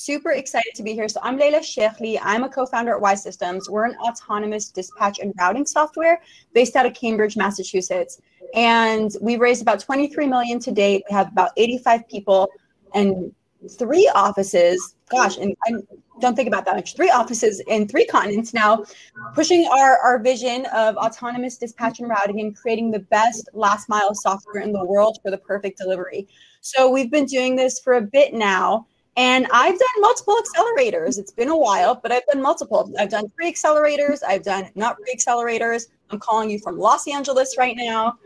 super excited to be here. So I'm Layla Shaikley. I'm a co-founder at Y Systems. We're an autonomous dispatch and routing software based out of Cambridge, Massachusetts. And we've raised about 23 million to date. We have about 85 people and 3 offices. Gosh, and I don't think about that much. 3 offices in 3 continents now, pushing our vision of autonomous dispatch and routing and creating the best last mile software in the world for the perfect delivery. So we've been doing this for a bit now. And I've done multiple accelerators. It's been a while, but I've done multiple. I've done 3 accelerators. I've done not 3 accelerators. I'm calling you from Los Angeles right now,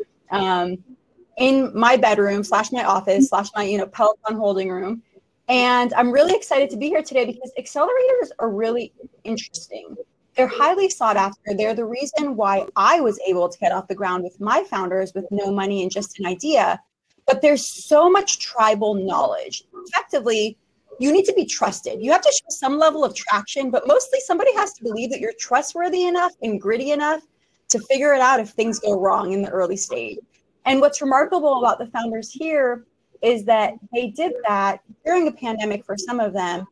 in my bedroom / my office / my Peloton holding room. And I'm really excited to be here today because accelerators are really interesting. They're highly sought after. They're the reason why I was able to get off the ground with my founders with no money and just an idea. But there's so much tribal knowledge. Effectively, you need to be trusted. You have to show some level of traction, but mostly somebody has to believe that you're trustworthy enough and gritty enough to figure it out if things go wrong in the early stage. And what's remarkable about the founders here is that they did that during a pandemic for some of them,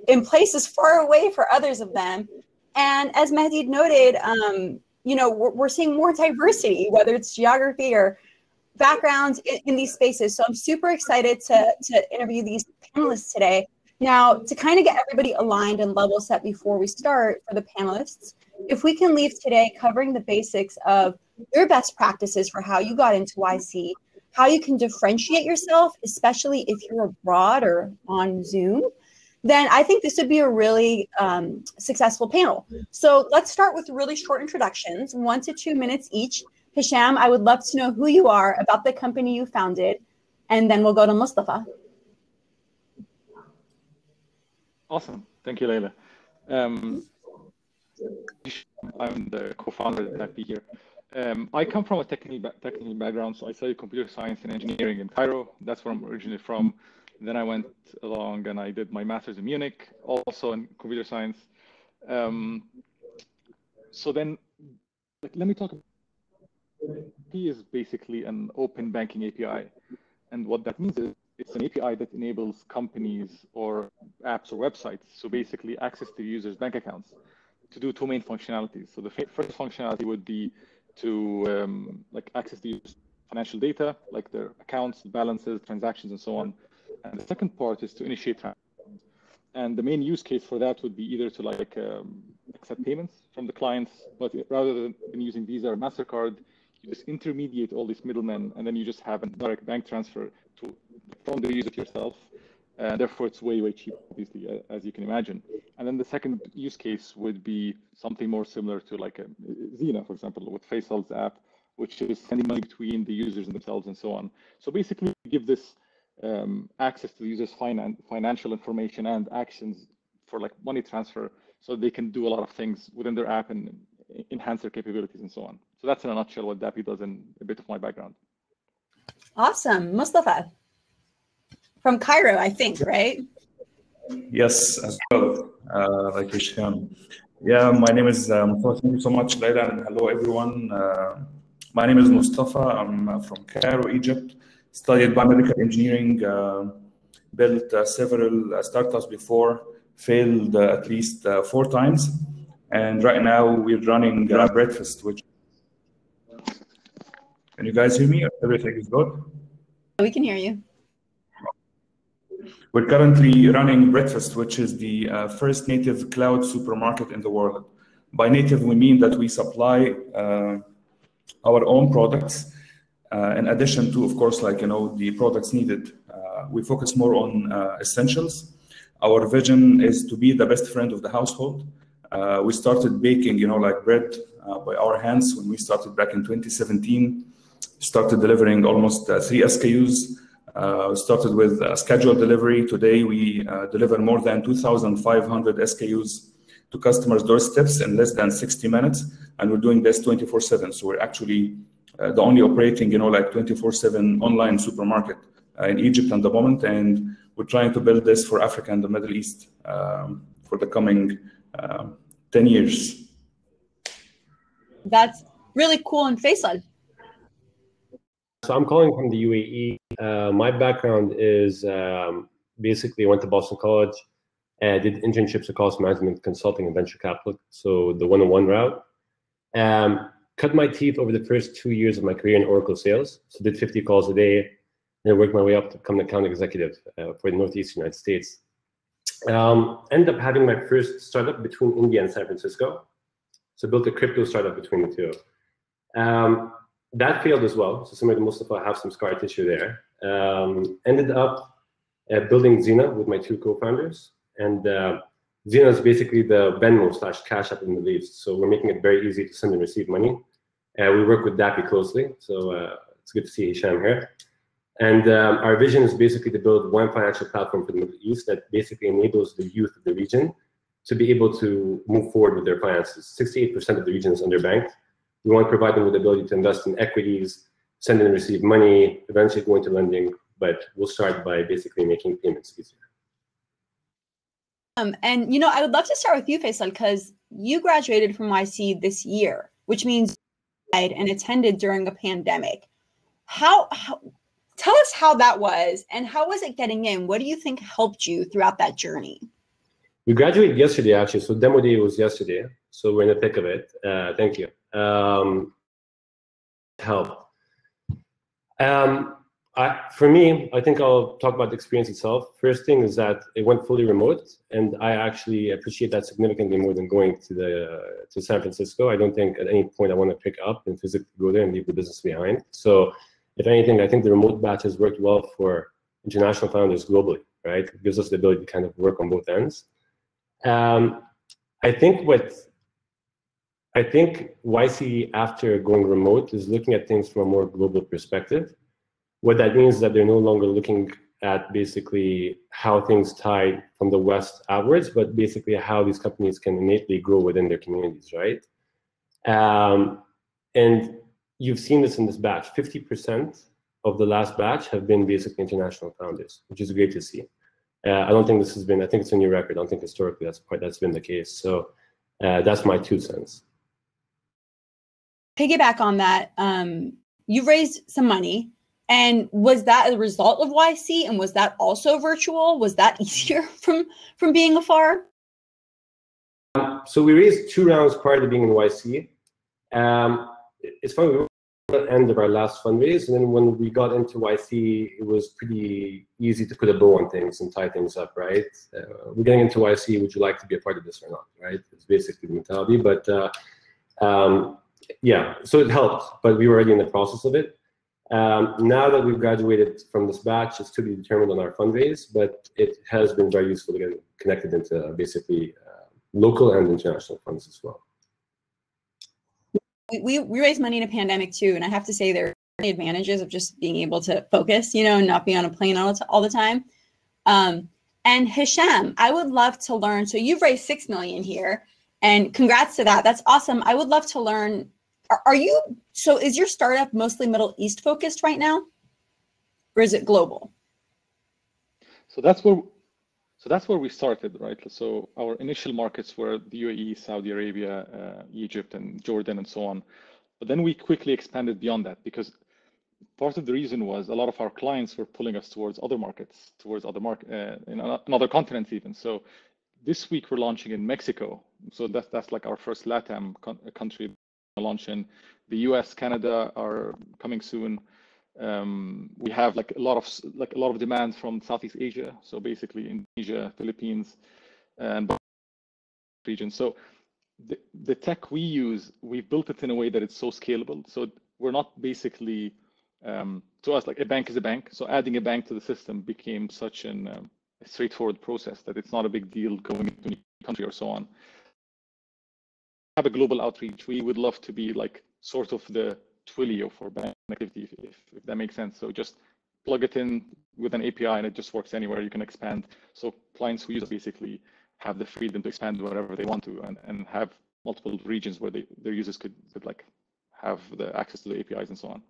in places far away for others of them. And as Mehdi noted, we're seeing more diversity, whether it's geography or backgrounds in these spaces. So I'm super excited to interview these panelists today. Now, to kind of get everybody aligned and level set before we start for the panelists, if we can leave today covering the basics of your best practices for how you got into YC, how you can differentiate yourself, especially if you're abroad or on Zoom, then I think this would be a really successful panel. So let's start with really short introductions, 1 to 2 minutes each. Hesham, I would love to know who you are, about the company you founded, and then we'll go to Mostafa. Awesome. Thank you, Layla. I'm the co-founder at Dapi here. I come from a technical background, so I studied computer science and engineering in Cairo. That's where I'm originally from. Then I went along and I did my master's in Munich, also in computer science. So then, let me talk about P is basically an open banking API. And what that means is it's an API that enables companies or apps or websites, so basically access to users' bank accounts, to do 2 main functionalities. So the first functionality would be to access the users' financial data, like their accounts, balances, transactions, and so on. And the second part is to initiate transactions. And the main use case for that would be either to accept payments from the clients, but rather than using Visa or MasterCard, you just intermediate all these middlemen, and then you just have a direct bank transfer from the user to yourself. Therefore, it's way, way cheaper, obviously, as you can imagine. And then the second use case would be something more similar to like a Ziina, for example, with Faisal's app, which is sending money between the users and themselves and so on. So basically, give this access to the user's financial information and actions for like money transfer, so they can do a lot of things within their app and enhance their capabilities and so on. So that's in a nutshell what Dapi does and a bit of my background. Awesome. Mustafa, from Cairo, I think, right? Yes, as well, like Hesham. Yeah, my name is Mustafa. Thank you so much, Layla, and hello, everyone. My name is Mustafa. I'm from Cairo, Egypt. Studied biomedical engineering, built several startups before, failed at least 4 times. And right now we're running Breadfast, which... Can you guys hear me? Everything is good? We can hear you. We're currently running Breadfast, which is the first native cloud supermarket in the world. By native, we mean that we supply our own products, in addition to, of course, the products needed. We focus more on essentials. Our vision is to be the best friend of the household. We started baking, bread by our hands when we started back in 2017. Started delivering almost 3 SKUs. Started with scheduled delivery. Today, we deliver more than 2,500 SKUs to customers' doorsteps in less than 60 minutes. And we're doing this 24/7. So we're actually the only operating, 24/7 online supermarket in Egypt at the moment. And we're trying to build this for Africa and the Middle East for the coming 10 years. That's really cool. And Faisal? So I'm calling from the UAE. My background is basically went to Boston College, Did internships across management, consulting, and venture capital. So the 101 route. Cut my teeth over the first 2 years of my career in Oracle sales. So did 50 calls a day, and I worked my way up to become an account executive for the Northeast United States. Ended up having my first startup between India and San Francisco. So built a crypto startup between the two. That failed as well. So similar to Mostafa, I have some scar tissue there. Ended up building Ziina with my two co-founders. And Ziina is basically the Venmo / Cash App in the Middle East. So we're making it very easy to send and receive money. We work with Dapi closely. So it's good to see Hesham here. And our vision is basically to build one financial platform for the Middle East that basically enables the youth of the region to be able to move forward with their finances. 68% of the region is underbanked. We want to provide them with the ability to invest in equities, send and receive money, eventually go into lending, but we'll start by basically making payments easier. And you know, I would love to start with you, Faisal, because you graduated from YC this year, which means you and attended during a pandemic. Tell us how that was, and how was it getting in? What do you think helped you throughout that journey? We graduated yesterday, actually. So demo day was yesterday. So we're in the thick of it. Thank you. Help. For me, I think I'll talk about the experience itself. First thing is that it went fully remote, and I actually appreciate that significantly more than going to San Francisco. I don't think at any point I want to pick up and physically go there and leave the business behind. So if anything, I think the remote batch has worked well for international founders globally, right? It gives us the ability to kind of work on both ends. I think YC, after going remote, is looking at things from a more global perspective. What that means is that they're no longer looking at basically how things tie from the West outwards, but basically how these companies can innately grow within their communities, right? And you've seen this in this batch. 50% of the last batch have been basically international founders, which is great to see. I don't think this has been, I think it's a new record. I don't think historically that's been the case. So that's my 2 cents. Piggyback on that, you raised some money, and was that a result of YC, and was that also virtual? Was that easier from being afar? So we raised 2 rounds prior to being in YC. It's funny, we were at the end of our last fundraise, and then when we got into YC, it was pretty easy to put a bow on things and tie things up, right? We're getting into YC, would you like to be a part of this or not, right? It's basically the mentality, but yeah, so it helped, but we were already in the process of it. Now that we've graduated from this batch, it's to be determined on our fundraise, but it has been very useful to get connected into basically local and international funds as well. We raised money in a pandemic too, and I have to say there are many advantages of just being able to focus, you know, and not be on a plane all the time. And Hesham, I would love to learn. So you've raised 6 million here, and congrats to that. That's awesome. I would love to learn. So is your startup mostly Middle East focused right now, or is it global? So that's where we started, right? So our initial markets were the UAE, Saudi Arabia, Egypt, and Jordan, and so on. But then we quickly expanded beyond that, because part of the reason was a lot of our clients were pulling us towards other markets, in another continents even. So this week we're launching in Mexico. So that's like our first LATAM country launch in. The US, Canada are coming soon. We have like a lot of demand from Southeast Asia, so basically Indonesia, Philippines, and regions. So the tech we use, we've built it in a way that it's so scalable. So we're not basically, to us, like a bank is a bank. So adding a bank to the system became such a straightforward process that it's not a big deal going into a new country or so on. Have a global outreach. We would love to be like sort of the Twilio for bank activity, if that makes sense. So just plug it in with an API and it just works anywhere. You can expand. So clients who use it basically have the freedom to expand whatever they want to, and have multiple regions where their users could like have the access to the APIs and so on.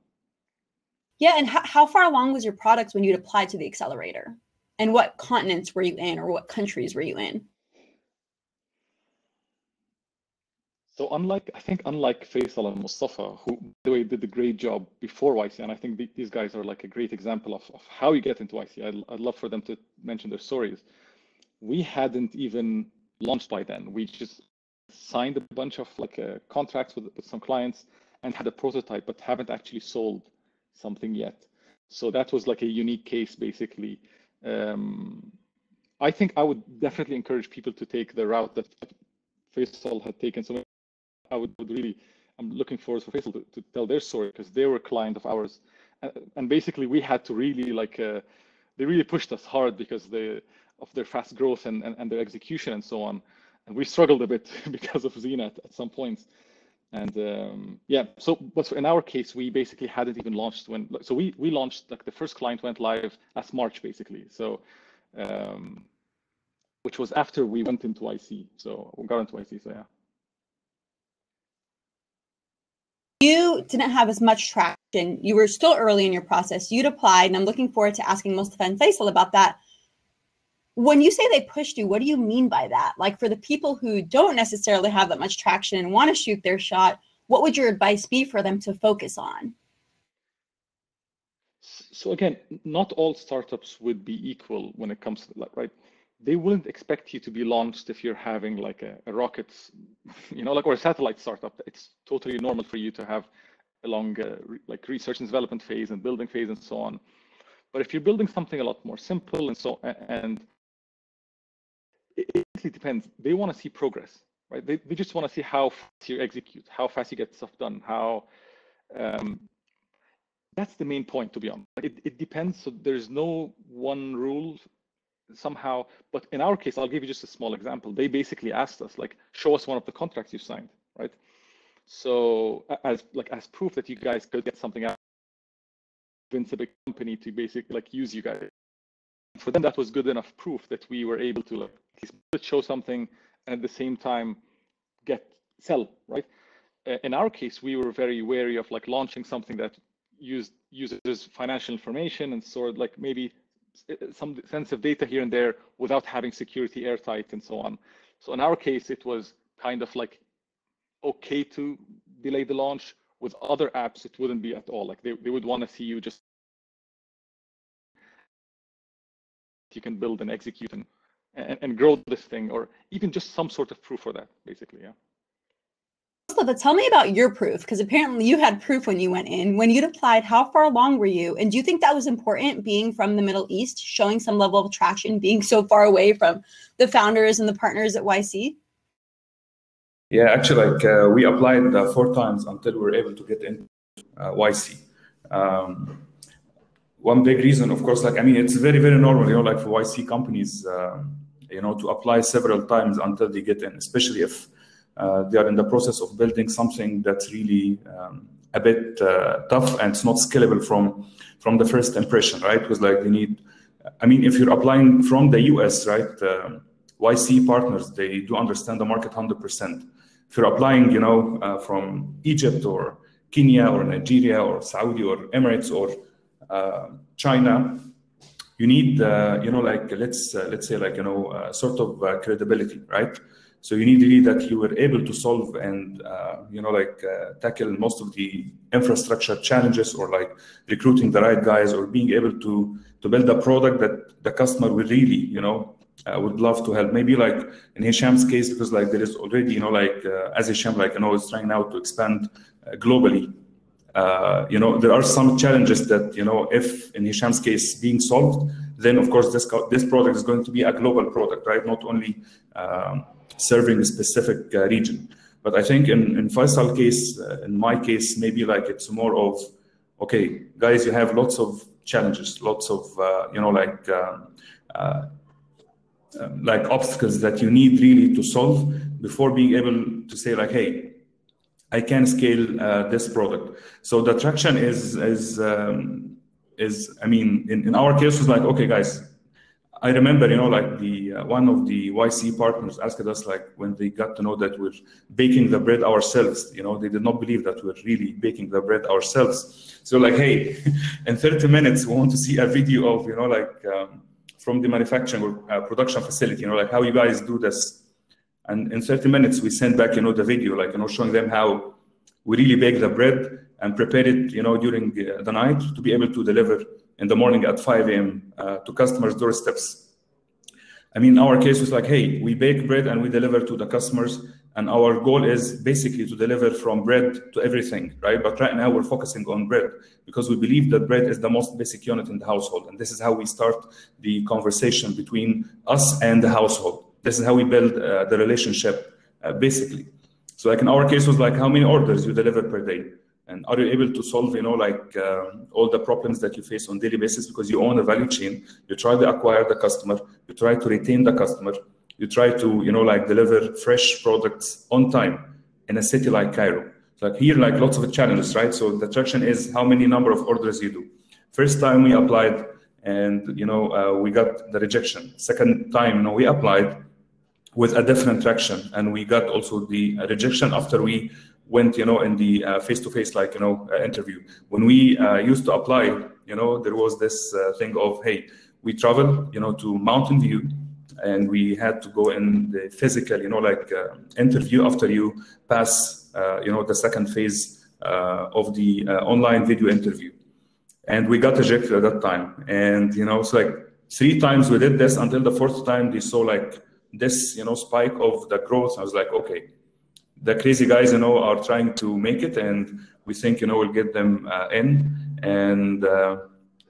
Yeah, and how far along was your product when you'd applied to the accelerator? And what continents were you in, or what countries were you in? So unlike Faisal and Mostafa, who by the way did a great job before YC, and I think these guys are like a great example of how you get into YC. I'd love for them to mention their stories. we hadn't even launched by then. We just signed a bunch of like contracts with some clients and had a prototype, but haven't actually sold something yet. So that was like a unique case, basically. I think I would definitely encourage people to take the route that Faisal had taken. So I would really, I'm looking forward for Faisal to tell their story, because they were a client of ours. And basically we had to really like, they really pushed us hard because of their fast growth and their execution and so on. And we struggled a bit because of Ziina at some points. And yeah, so, but in our case, we basically hadn't even launched so we launched, like the first client went live last March, basically. So, which was after we went into YC. So we got into YC, so yeah. You didn't have as much traction. You were still early in your process. You'd applied, and I'm looking forward to asking Mostafa and Faisal about that. When you say they pushed you, what do you mean by that? Like, for the people who don't necessarily have that much traction and want to shoot their shot, what would your advice be for them to focus on? So again, not all startups would be equal when it comes to that, right? They wouldn't expect you to be launched if you're having like a rocket, you know, like, or a satellite startup. It's totally normal for you to have a long like research and development phase and building phase and so on. But if you're building something a lot more simple and it really depends. They want to see progress, right? They just want to see how fast you execute, how fast you get stuff done, how. That's the main point, to be honest. It depends. So there's no one rule somehow. But in our case, I'll give you just a small example. They basically asked us, like, show us one of the contracts you signed, right? So as proof that you guys could get something out, convince a big company to basically like use you guys. For them, that was good enough proof that we were able to like show something and at the same time sell, right? In our case, we were very wary of like launching something that uses financial information and stored like maybe some sensitive data here and there without having security airtight and so on. So in our case, it was kind of like okay to delay the launch. With other apps, it wouldn't be at all. Like they would want to see you just you can build and execute and grow this thing, or even just some sort of proof for that, basically, yeah. But tell me about your proof, because apparently you had proof when you went in. When you'd applied, how far along were you? And do you think that was important, being from the Middle East, showing some level of traction, being so far away from the founders and the partners at YC? Yeah, actually, like we applied 4 times until we were able to get into YC. One big reason, of course, like, I mean, it's very, very normal, you know, like for YC companies, you know, to apply several times until they get in, especially if they are in the process of building something that's really a bit tough and it's not scalable from the first impression, right? Because like they need, I mean, if you're applying from the US, right, YC partners, they do understand the market 100%. If you're applying, you know, from Egypt or Kenya or Nigeria or Saudi or Emirates or China, you need, you know, like let's say like, you know, sort of credibility, right? So you need really that you were able to solve and, you know, like tackle most of the infrastructure challenges, or like recruiting the right guys, or being able to build a product that the customer will really, you know, would love to help. Maybe like in Hisham's case, because like there is already, you know, like as Hesham, like, you know, is trying now to expand globally. You know, there are some challenges that, you know, if in Hisham's case being solved, then of course this product is going to be a global product, right? Not only serving a specific region. But I think in Faisal case, in my case, maybe like it's more of, okay, guys, you have lots of challenges, lots of, you know, like obstacles that you need really to solve before being able to say like, hey, I can scale this product. So the traction is I mean, in our case was like, okay, guys, I remember, you know, like the one of the YC partners asked us, like, when they got to know that we're baking the bread ourselves, you know, they did not believe that we're really baking the bread ourselves. So like, hey, in 30 minutes, we want to see a video of, you know, like from the manufacturing or production facility, you know, like how you guys do this. And in 30 minutes, we sent back, you know, the video, like, you know, showing them how we really bake the bread and prepare it, you know, during the night to be able to deliver in the morning at 5 a.m. To customers' doorsteps. I mean, our case was like, hey, we bake bread and we deliver to the customers. And our goal is basically to deliver from bread to everything, right? But right now we're focusing on bread because we believe that bread is the most basic unit in the household. And this is how we start the conversation between us and the household. This is how we build the relationship, basically. So like in our case was like, how many orders you deliver per day? And are you able to solve, you know, like all the problems that you face on a daily basis because you own a value chain? You try to acquire the customer, you try to retain the customer, you try to, you know, like deliver fresh products on time in a city like Cairo. So like here, like lots of challenges, right? So the traction is how many number of orders you do. First time we applied and, you know, we got the rejection. Second time, you know, we applied with a different traction and we got also the rejection after we went, you know, in the face-to-face, like, you know, interview. When we used to apply, you know, there was this thing of, hey, we travel, you know, to Mountain View, and we had to go in the physical, you know, like interview after you pass, you know, the second phase of the online video interview. And we got rejected at that time. And, you know, it's like 3 times we did this until the 4th time they saw like this, you know, spike of the growth. I was like, okay, the crazy guys, you know, are trying to make it, and we think, you know, we'll get them in. And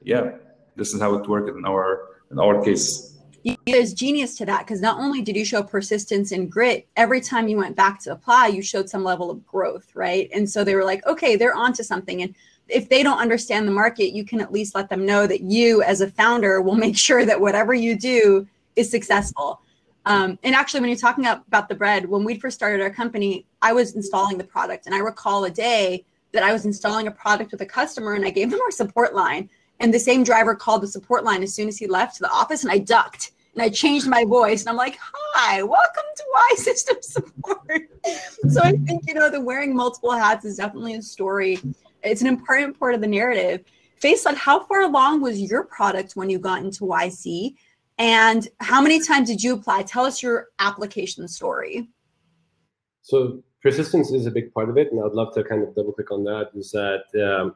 yeah, this is how it worked in our case. There's genius to that, because not only did you show persistence and grit, every time you went back to apply, you showed some level of growth, right? And so they were like, okay, they're onto something. And if they don't understand the market, you can at least let them know that you as a founder will make sure that whatever you do is successful. And actually, when you're talking about the bread, when we first started our company, I was installing the product. And I recall a day that I was installing a product with a customer and I gave them our support line. And the same driver called the support line as soon as he left the office, and I ducked and I changed my voice. And I'm like, hi, welcome to Y System Support. So I think, you know, the wearing multiple hats is definitely a story. It's an important part of the narrative. Faisal, how far along was your product when you got into YC? And how many times did you apply? Tell us your application story. So persistence is a big part of it, and I'd love to kind of double click on that. Is that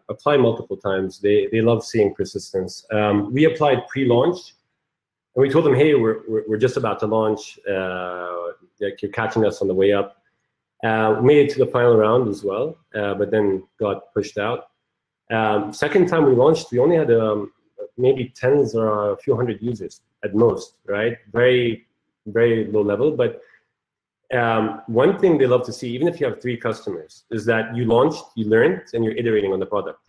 apply multiple times. They love seeing persistence. We applied pre-launch, and we told them, hey, we're just about to launch. Like you're catching us on the way up. We made it to the final round as well, but then got pushed out. Second time we launched, we only had maybe tens or a few hundred users at most, right? Very, very low level. But one thing they love to see, even if you have 3 customers, is that you launched, you learned, and you're iterating on the product.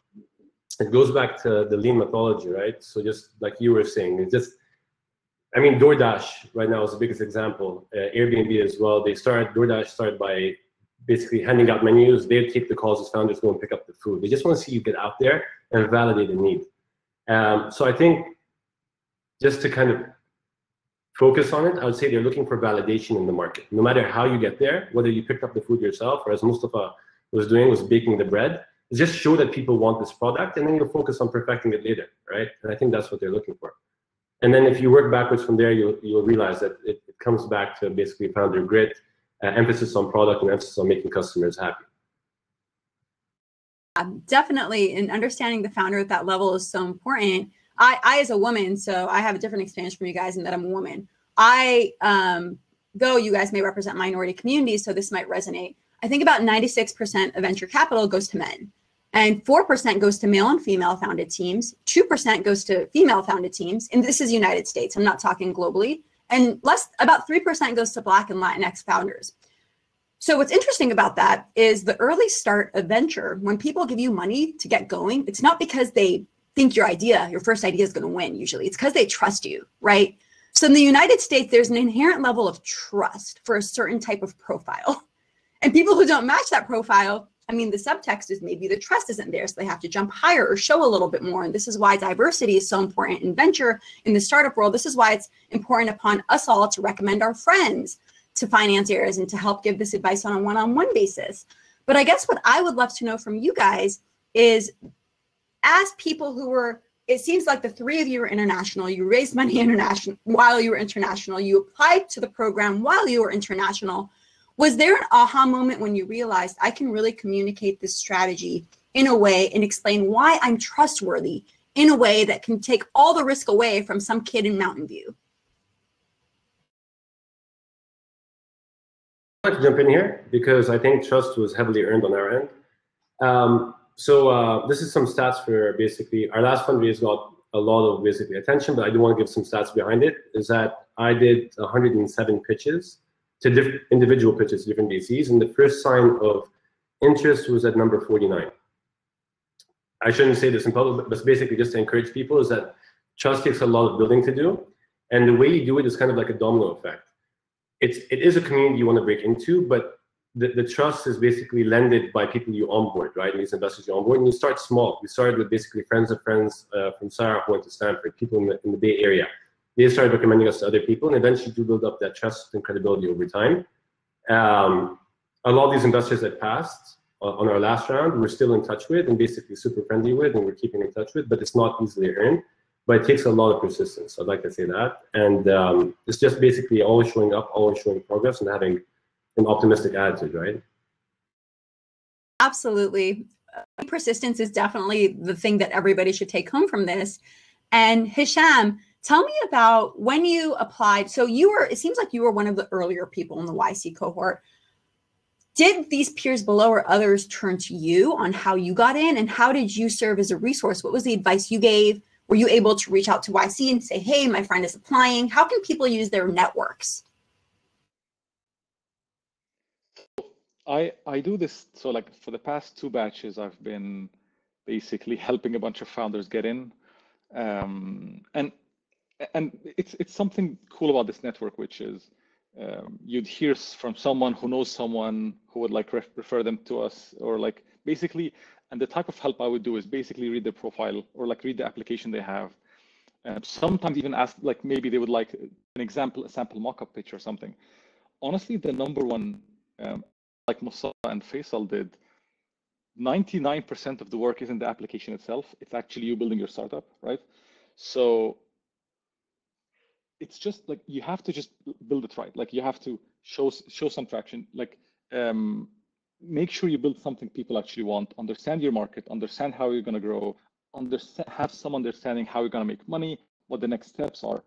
It goes back to the lean methodology, right? So just like you were saying, it's just, I mean, DoorDash right now is the biggest example. Airbnb as well. DoorDash started by basically handing out menus. They take the calls as founders, go and pick up the food. They just want to see you get out there and validate the need. So I think just to kind of focus on it, I would say they're looking for validation in the market. No matter how you get there, whether you picked up the food yourself or as Mostafa was doing, was baking the bread, just show that people want this product, and then you'll focus on perfecting it later, right? And I think that's what they're looking for. And then if you work backwards from there, you'll realize that it comes back to basically founder grit, emphasis on product, and emphasis on making customers happy. Definitely, and understanding the founder at that level is so important. I as a woman, so I have a different experience from you guys in that I'm a woman. Though you guys may represent minority communities, so this might resonate. I think about 96% of venture capital goes to men, and 4% goes to male and female founded teams. 2% goes to female founded teams, and this is United States. I'm not talking globally. And about 3% goes to Black and Latinx founders. So what's interesting about that is the early start of venture, when people give you money to get going, it's not because they think your first idea is going to win. Usually it's because they trust you, right? So in the United States, there's an inherent level of trust for a certain type of profile. And people who don't match that profile, I mean, the subtext is maybe the trust isn't there, so they have to jump higher or show a little bit more. And this is why diversity is so important in venture, in the startup world. This is why it's important upon us all to recommend our friends to financiers and to help give this advice on a one-on-one basis. But I guess what I would love to know from you guys is, as people who were, it seems like the 3 of you are international, you raised money international while you were international, you applied to the program while you were international. Was there an aha moment when you realized I can really communicate this strategy in a way and explain why I'm trustworthy in a way that can take all the risk away from some kid in Mountain View? I'd like to jump in here because I think trust was heavily earned on our end. This is some stats for basically our last fundraise got a lot of basically attention, but I do want to give some stats behind it. Is that I did 107 pitches to individual pitches to different VCs, and the first sign of interest was at number 49. I shouldn't say this in public, but basically just to encourage people is that trust takes a lot of building to do, and the way you do it is kind of like a domino effect. It is a community you want to break into, but the trust is basically lended by people you onboard, right? These investors you onboard, and you start small. We started with basically friends of friends from Sarah who went to Stanford, people in the Bay Area. They started recommending us to other people, and eventually you build up that trust and credibility over time. A lot of these investors that passed on our last round, we're still in touch with and basically super friendly with, and we're keeping in touch with, but it's not easily earned. But it takes a lot of persistence. I'd like to say that. And it's just basically always showing up, always showing progress, and having an optimistic attitude, right? Absolutely. Persistence is definitely the thing that everybody should take home from this. And Hesham, tell me about when you applied. So it seems like you were one of the earlier people in the YC cohort. Did these peers below or others turn to you on how you got in, and how did you serve as a resource? What was the advice you gave? Were you able to reach out to YC and say, hey, my friend is applying? How can people use their networks? I do this, so like for the past 2 batches, I've been basically helping a bunch of founders get in. And it's something cool about this network, which is you'd hear from someone who knows someone who would like refer them to us, or like basically, and the type of help I would do is basically read their profile or like read the application they have. Sometimes even ask, like maybe they would like a sample mock-up pitch or something. Honestly, the number one, like Mostafa and Faisal did, 99% of the work isn't the application itself. It's actually you building your startup, right? So it's just like you have to just build it right. Like you have to show some traction. Like make sure you build something people actually want. Understand your market. Understand how you're going to grow. Have some understanding how you're going to make money. What the next steps are,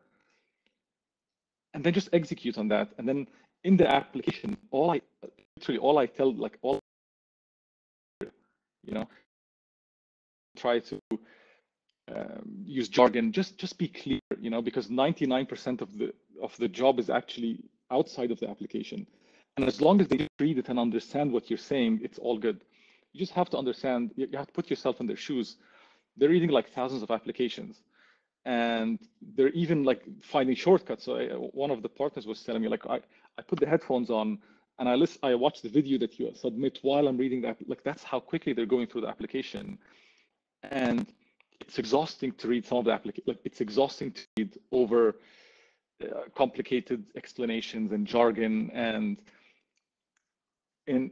and then just execute on that. And then in the application, all I tell, like all, you know, try to use jargon, just be clear, you know, because 99% of the job is actually outside of the application. And as long as they read it and understand what you're saying, it's all good. You just have to understand, you have to put yourself in their shoes. They're reading like thousands of applications, and they're even like finding shortcuts. So one of the partners was telling me, like, I put the headphones on and I watch the video that you submit while I'm reading that. Like, that's how quickly they're going through the application. And it's exhausting to read some of the application. Like, it's exhausting to read over complicated explanations and jargon. And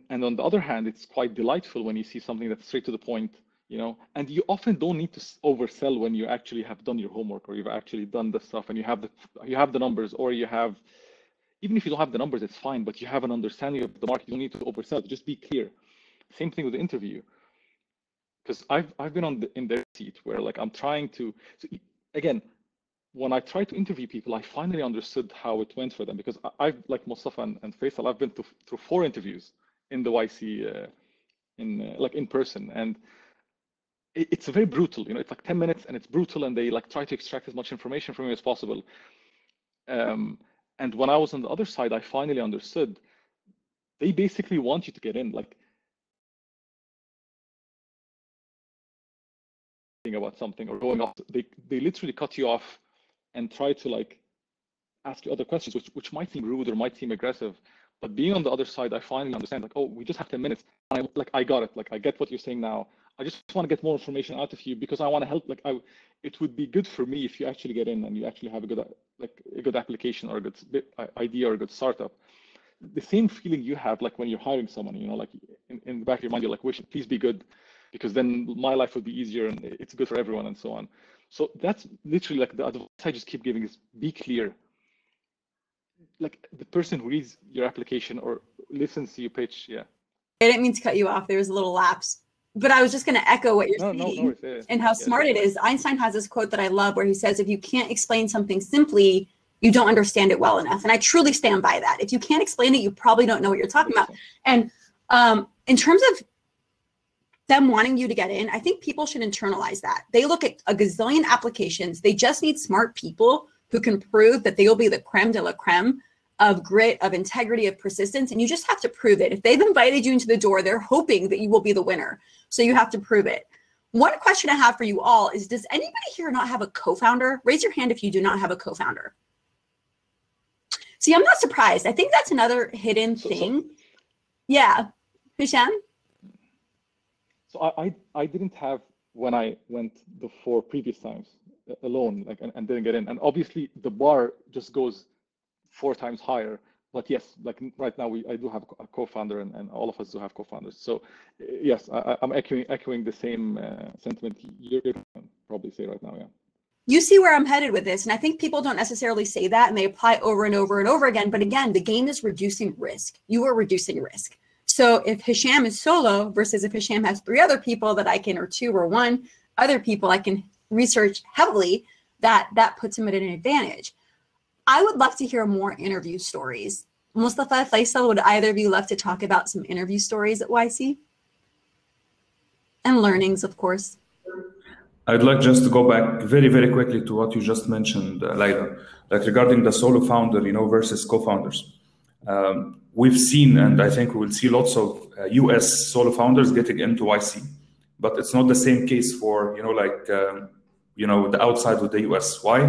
on the other hand, it's quite delightful when you see something that's straight to the point, you know. And you often don't need to oversell when you actually have done your homework, or you've actually done the stuff, and you have the numbers, or you have, even if you don't have the numbers, it's fine, but you have an understanding of the market. You don't need to oversell. Just be clear. Same thing with the interview, because I've been in their seat where, like, I'm trying to. So again, when I try to interview people, I finally understood how it went for them, because I've, like Mostafa and Faisal, I've been through 4 interviews in the YC in person, and it's very brutal. You know, it's like 10 minutes and it's brutal, and they like try to extract as much information from you as possible. And when I was on the other side, I finally understood. They basically want you to get in, like, about something or going off. They literally cut you off and try to like ask you other questions, which might seem rude or might seem aggressive. But being on the other side, I finally understand, like, oh, we just have 10 minutes. And I got it. Like, I get what you're saying now. I just want to get more information out of you because I want to help. Like, it would be good for me if you actually get in and you actually have a good application or a good idea or a good startup. The same feeling you have, like, when you're hiring someone, you know, like in the back of your mind, you're like, please be good, because then my life would be easier and it's good for everyone and so on. So that's literally like the advice I just keep giving is be clear. Like, the person who reads your application or listens to you pitch, yeah. I didn't mean to cut you off. There was a little lapse. But I was just going to echo what you're saying and how smart it is. Einstein has this quote that I love where he says, if you can't explain something simply, you don't understand it well enough. And I truly stand by that. If you can't explain it, you probably don't know what you're talking about. And in terms of them wanting you to get in, I think people should internalize that. They look at a gazillion applications. They just need smart people who can prove that they will be the creme de la creme of grit, of integrity, of persistence. And you just have to prove it. If they've invited you into the door, they're hoping that you will be the winner. So you have to prove it. One question I have for you all is, does anybody here not have a co-founder? Raise your hand if you do not have a co-founder. See, I'm not surprised. I think that's another hidden thing. Yeah. Hesham? So I didn't have, when I went the 4 previous times alone, like, and didn't get in. And obviously the bar just goes 4 times higher. But yes, like right now I do have a co-founder, and all of us do have co-founders. So yes, I'm echoing the same sentiment you're probably say right now. Yeah. You see where I'm headed with this. And I think people don't necessarily say that, and they apply over and over and over again. But again, the game is reducing risk. You are reducing risk. So if Hesham is solo versus if Hesham has 3 other people that I can, or 2 or 1 other people I can research heavily, that puts him at an advantage. I would love to hear more interview stories. Mostafa, Faisal, would either of you love to talk about some interview stories at YC? And learnings, of course. I'd like just to go back very, very quickly to what you just mentioned, Layla, like regarding the solo founder, versus co-founders. We've seen, and I think we will see lots of US solo founders getting into YC, but it's not the same case for, the outside of the US. Why?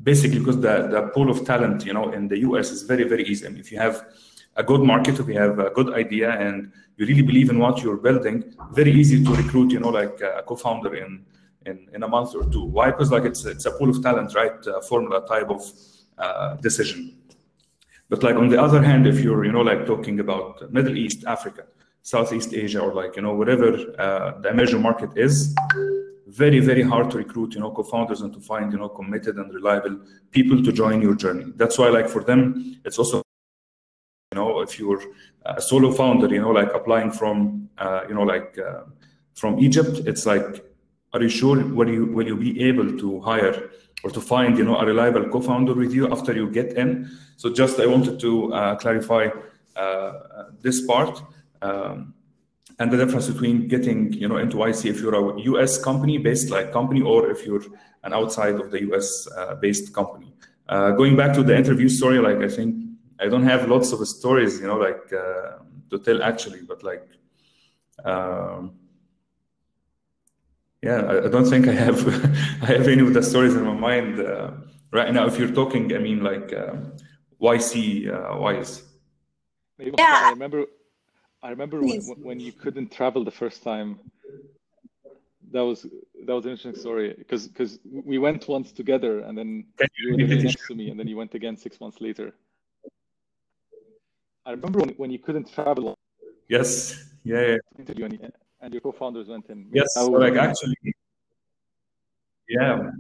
Basically, because the pool of talent, in the US is very, very easy. And if you have a good market, if you have a good idea, and you really believe in what you're building, very easy to recruit, a co-founder in a month or 2. Why? Because it's a pool of talent, right? Formula type of decision. But on the other hand, if you're, talking about Middle East, Africa, Southeast Asia, or whatever the emerging market is, very, very hard to recruit, co-founders, and to find, committed and reliable people to join your journey. That's why, for them, it's also, if you're a solo founder, applying from, from Egypt, it's are you sure will you be able to hire or to find, a reliable co-founder with you after you get in? So just I wanted to clarify this part. And the difference between getting, into YC if you're a US company-based company, or if you're an outside of the US based company. Going back to the interview story, I think I don't have lots of stories, to tell actually, but yeah, I don't think I have I have any of the stories in my mind right now. If you're talking, I mean, YC wise. Yeah. I remember when you couldn't travel the first time. That was an interesting story, because we went once together, and then you were next to me, and then you went again 6 months later. I remember when you couldn't travel. Yes. Yeah. Interview, and your co-founders went in. Yes. So actually. Yeah,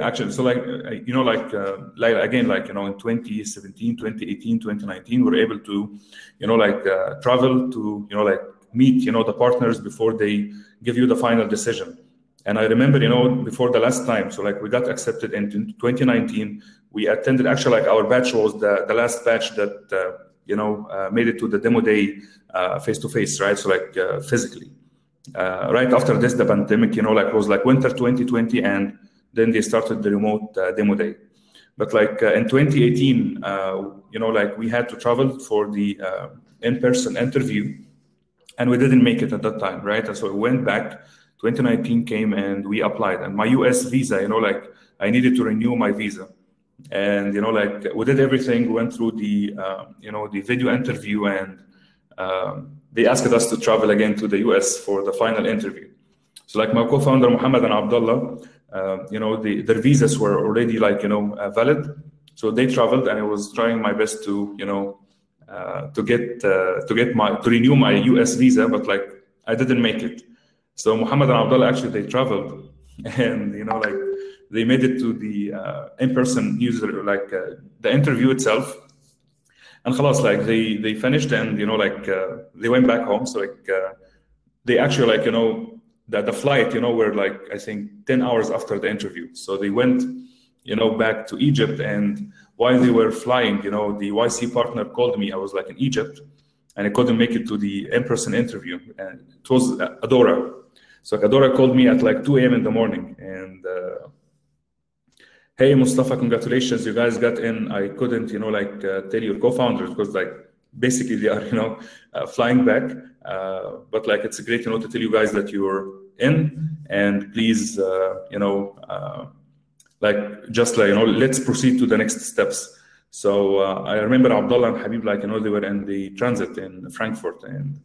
actually. So Layla, again, in 2017, 2018, 2019, we were able to, travel to, meet, the partners before they give you the final decision. And I remember, before the last time, so we got accepted in 2019. We attended, actually, our batch was the last batch that, made it to the demo day face-to-face, right? So physically. Right after this, the pandemic, was winter 2020, and then they started the remote demo day. But in 2018, we had to travel for the in-person interview, and we didn't make it at that time, right? And so we went back. 2019 came, and we applied. And my US visa, I needed to renew my visa. And, we did everything, went through the, the video interview, and they asked us to travel again to the US for the final interview. So my co-founder, Muhammad and Abdullah, their visas were already valid. So they traveled, and I was trying my best to, to renew my US visa, but I didn't make it. So Muhammad and Abdullah, actually, they traveled, and, they made it to the in-person user, the interview itself. And khalas, they finished, and they went back home. So they actually the flight were I think 10 hours after the interview. So they went back to Egypt, and while they were flying, you know, the YC partner called me. I was like in Egypt, and I couldn't make it to the in-person interview. And it was Adora. So Adora called me at like 2 a.m. in the morning, and hey, Mostafa, congratulations, you guys got in. I couldn't, you know, like tell your co-founders because like basically they are, you know, flying back. But like it's great, you know, to tell you guys that you're in, and please, you know, like just like, you know, let's proceed to the next steps. So I remember Abdullah and Habib, like, you know, they were in the transit in Frankfurt, and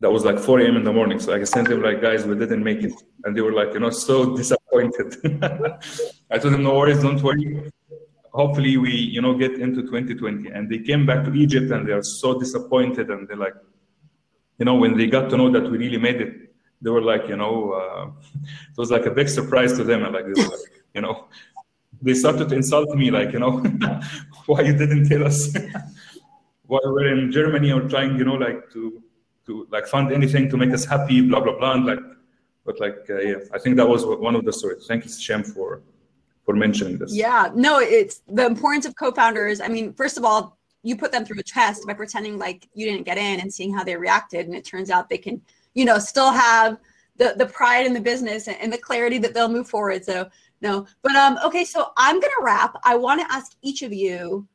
that was like 4 a.m. in the morning. So I sent them like, guys, we didn't make it. And they were like, you know, so disappointed. I told them, no worries, don't worry. Hopefully we, you know, get into 2020. And they came back to Egypt and they are so disappointed. And they're like, you know, when they got to know that we really made it, they were like, you know, it was like a big surprise to them. And like, they were like, you know, they started to insult me, like, you know, why you didn't tell us? While we're in Germany or trying, you know, like to like fund anything to make us happy, blah, blah, blah. And like, but like, yeah, I think that was one of the stories. Thank you, Hesham, for mentioning this. Yeah, no, it's the importance of co-founders. I mean, first of all, you put them through a test by pretending like you didn't get in and seeing how they reacted. And it turns out they can, you know, still have the pride in the business and the clarity that they'll move forward. So no, but okay, so I'm going to wrap. I want to ask each of you,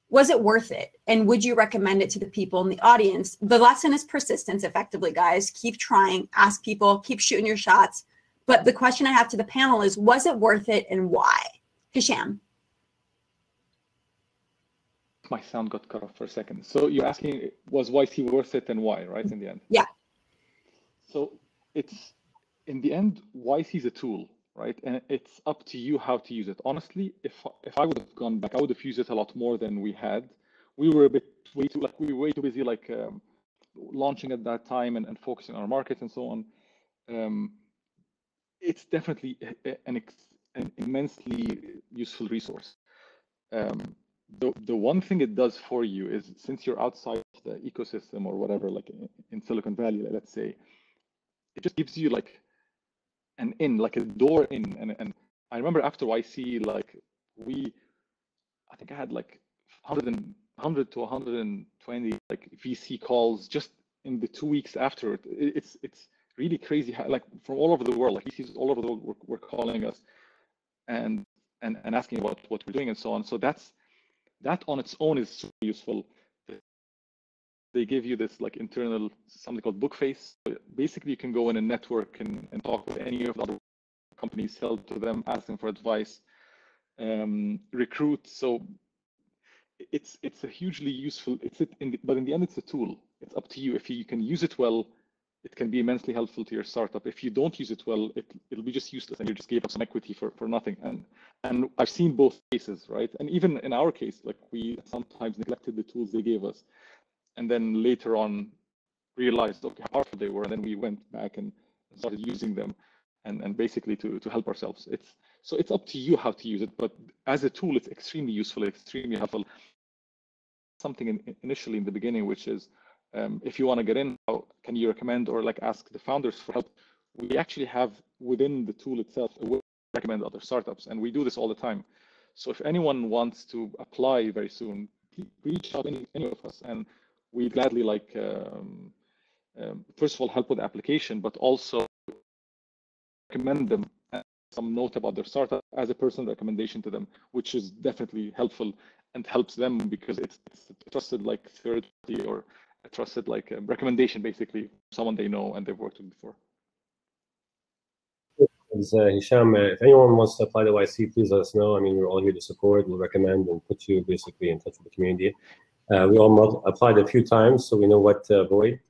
was it worth it? And would you recommend it to the people in the audience? The lesson is persistence, effectively, guys. Keep trying, ask people, keep shooting your shots. But the question I have to the panel is, was it worth it and why? Hesham. My sound got cut off for a second. So you're asking, was YC worth it and why, right, in the end? Yeah. So it's, in the end, YC is a tool, right? And it's up to you how to use it. Honestly, if I would have gone back, I would have used it a lot more than we had. We were way too busy, like launching at that time and focusing on our market and so on. It's definitely an immensely useful resource. The one thing it does for you is, since you're outside the ecosystem or whatever, like in Silicon Valley, let's say, it just gives you like an in, like a door in. And I remember after YC, like I think I had like 100 to 120 like VC calls just in the 2 weeks after. It's really crazy how, like, from all over the world, like VCs all over the world were calling us and asking about what we're doing and so on. So that on its own is super useful. They give you this like internal something called Bookface. Basically, you can go in and network and talk with any of the other companies, sell to them, ask them for advice, recruit. So it's a hugely useful. But in the end, it's a tool. It's up to you. If you can use it well, it can be immensely helpful to your startup. If you don't use it well, it'll be just useless, and you just gave up some equity for nothing. And I've seen both cases, right? And even in our case, like, we sometimes neglected the tools they gave us, and then later on realized, okay, how powerful they were, and then we went back and started using them, and basically to help ourselves. So it's up to you how to use it, but as a tool, it's extremely useful, extremely helpful. Something initially in the beginning, which is, if you want to get in, how can you recommend or like ask the founders for help? We actually have within the tool itself a way to recommend other startups, and we do this all the time. So if anyone wants to apply very soon, reach out to any of us, and we gladly, like, first of all, help with the application, but also recommend them some note about their startup as a personal recommendation to them, which is definitely helpful and helps them because it's a trusted like third party or a trusted like recommendation, basically someone they know and they've worked with before. Hesham, if anyone wants to apply to YC, please let us know. I mean, we're all here to support and recommend and put you basically in touch with the community. We all applied a few times, so we know what to avoid.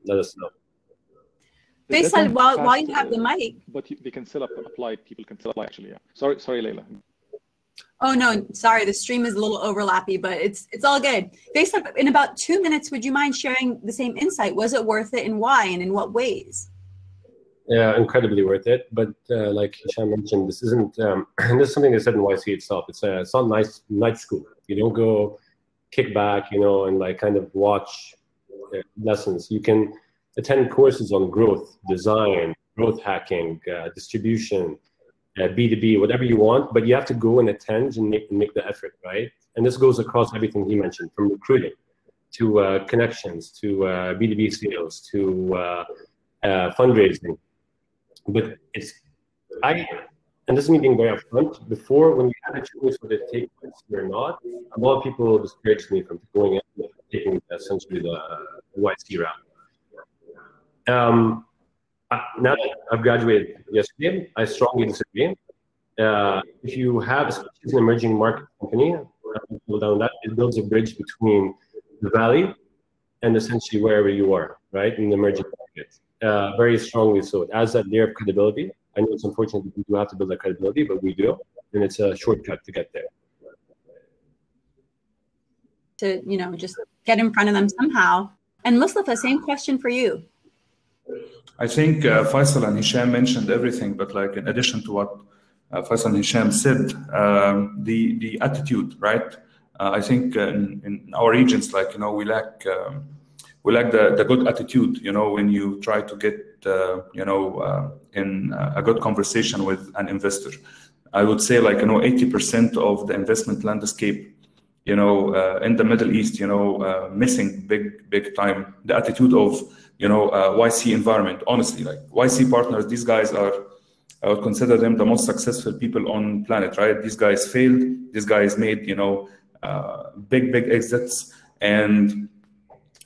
Let us know. Faisal, while you have the mic. But they can still apply. People can still apply, actually. Yeah. Sorry, Layla. Oh no, sorry. The stream is a little overlappy, but it's all good. Faisal, in about 2 minutes, would you mind sharing the same insight? Was it worth it, and why, and in what ways? Yeah, incredibly worth it. But like Hesham mentioned, this isn't. This is something they said in YC itself. It's not night school. You don't go kick back, you know, and like kind of watch lessons. You can attend courses on growth, design, growth hacking, distribution, B2B, whatever you want, but you have to go and attend and make the effort, right? And this goes across everything he mentioned, from recruiting to connections to B2B sales to fundraising. But and this is me being very upfront, before, when we had a choice whether to take YC or not, a lot of people discouraged me from going in and taking essentially the YC route. Now that I've graduated yesterday, I strongly disagree. If you have, especially an emerging market company, it builds a bridge between the valley and essentially wherever you are, right, in the emerging market. Very strongly so. It adds that layer of credibility. I know it's unfortunate that we do have to build that credibility, but we do, and it's a shortcut to get there. To, you know, just get in front of them somehow. And Mostafa, same question for you. I think Faisal and Hesham mentioned everything, but like in addition to what Faisal and Hesham said, the attitude, right? I think in our regions, like, you know, we lack the good attitude, you know, when you try to get, you know, in a good conversation with an investor. I would say, like, you know, 80% of the investment landscape, you know, in the Middle East, you know, missing big time the attitude of, you know, YC environment. Honestly, like YC partners, these guys are, I would consider them the most successful people on planet, right? These guys failed. These guys made, you know, big exits. And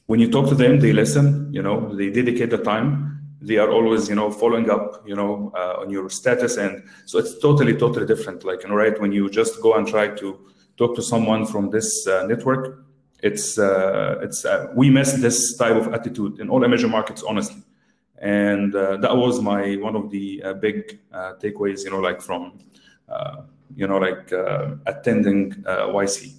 when you talk to them, they listen, you know, they dedicate the time. They are always, you know, following up, you know, on your status. And so it's totally different. Like, you know, right, when you just go and try to talk to someone from this network, we miss this type of attitude in all emerging markets, honestly. And that was one of the big takeaways, you know, like from, you know, like attending YC.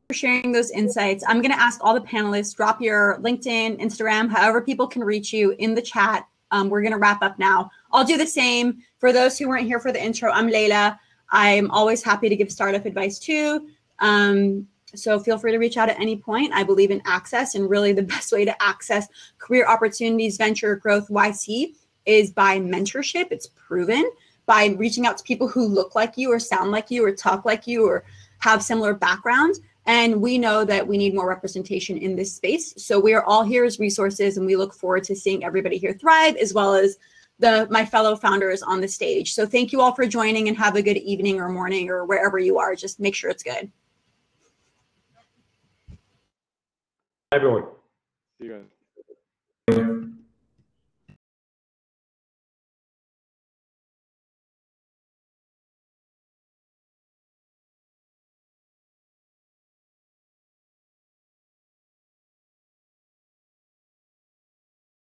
For sharing those insights. I'm going to ask all the panelists, drop your LinkedIn, Instagram, however people can reach you in the chat. We're going to wrap up now. I'll do the same. For those who weren't here for the intro, I'm Layla. I'm always happy to give startup advice too. So feel free to reach out at any point. I believe in access, and really the best way to access career opportunities, venture growth, YC is by mentorship. It's proven by reaching out to people who look like you or sound like you or talk like you or have similar backgrounds. And we know that we need more representation in this space. So we are all here as resources, and we look forward to seeing everybody here thrive, as well as my fellow founders on the stage. So thank you all for joining, and have a good evening or morning or wherever you are. Just make sure it's good. Everyone. See you guys.